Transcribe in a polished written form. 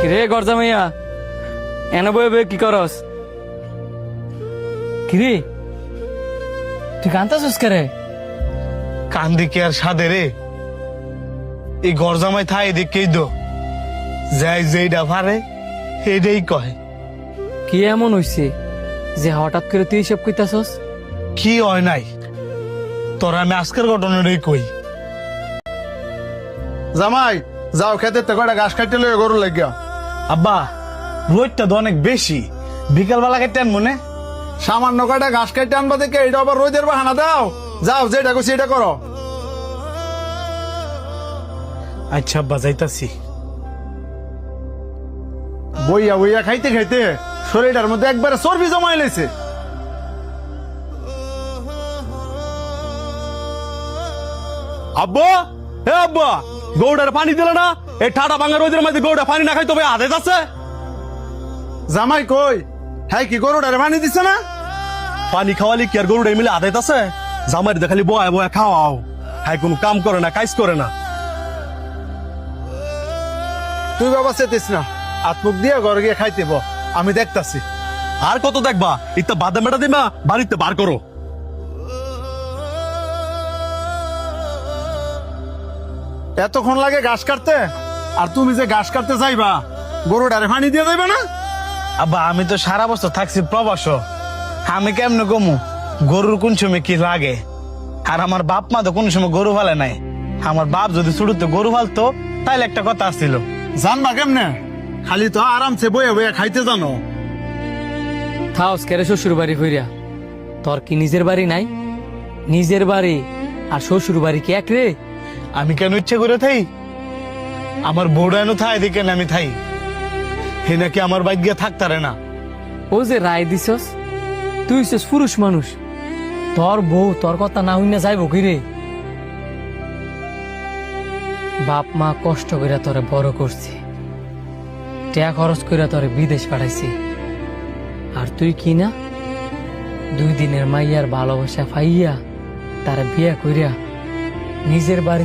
কিরে গরজা মাইয়া এনে বয়ে বয়ে কি করস? কিরে তুই কান্তাছিস করে? কান্দি কি আর সাদে রে, এই গরজামাই থাই এদিকেই দো যাই যেইটা পারে সেইটাই কয়। কি এমন হইছে যে হঠাৎ করে তুই সব কইতাছস? কি হয় নাই তোরা, আমি আজকের ঘটনাটাই কই। জামাই যাও খেতে তো কয়টা ঘাস কাটতে লয়ে গরু লাগিয়া। আব্বা রোদটা তো অনেক বেশি, বিকাল বেলা কেটেন মনে। সামান্য কয়টা ঘাস কাটতে আনবা দেখে এটা আবার রোদের বাহানা দাও। যাও যেটা করছি এটা করো। আচ্ছা আব্বা যাইতাছি। বইয়া বইয়া খাইতে খাইতে শরীরটার মধ্যে একবারে চর্বি জমাই লেছে। আব্বা হে আব্বা, গৌড়ার পানি দিলে না? এই ঠাডা ভাঙা রোদের মধ্যে গৌড়া পানি না খাই তবে আদে যাচ্ছে। জামাই কই হ্যাঁ কি গরুটারে পানি দিছে না? পানি খাওয়ালি কি আর গরুটা মিলে আদায় আছে? জামাই দেখালি বয়া বয়া খাওয়াও, হ্যাঁ কোন কাম করে না, কাজ করে না। তুই বাবা চেতিস না, আত্মুক দিয়ে ঘরে গিয়ে খাইতে ব, আমি দেখতাছি। আর কত দেখবা? ইত্যা বাদাম বেটা দিবা বাড়িতে বার করো। এতক্ষণ লাগে ঘাস কাটতে, আর তুমি যে ঘাস কাটতে যাইবা গরুটারে পানি দিয়ে যাইবে না? আব্বা আমি তো সারা বছর থাকছি প্রবাস, আমি কেমনে কমু গরুর কোন সময় কি লাগে? আর আমার বাপ মা তো কোন সময় গরু ফালে নাই। আমার বাপ যদি শুরুতে গরু ফালতো তাইলে একটা কথা আসছিল। জানবা কেমনে? খালি তো আরামসে বইয়া বইয়া খাইতে জানো। থাওস কেরে শ্বশুর বাড়ি হইরা? তোর কি নিজের বাড়ি নাই? নিজের বাড়ি আর শ্বশুর বাড়ি কি এক রে? আমি কেন ইচ্ছে করে থাই? আমার বউটা এনে থাই দেখেন আমি থাই, হে নাকি আমার বাইক গিয়ে থাকতারে না। ও যে রায় দিছস, তুই হইছস পুরুষ মানুষ, তোর বউ তোর কথা না হইনা যাইব কি রে? বাপ মা কষ্ট করে তোরে বড় করছে, টাকা খরচ করে তোরে বিদেশ পাঠাইছে, আর তুই কি না 2 দিনের মাইয়ার ভালোবাসা পাইয়া তার বিয়া কইরা নিজের বাড়ি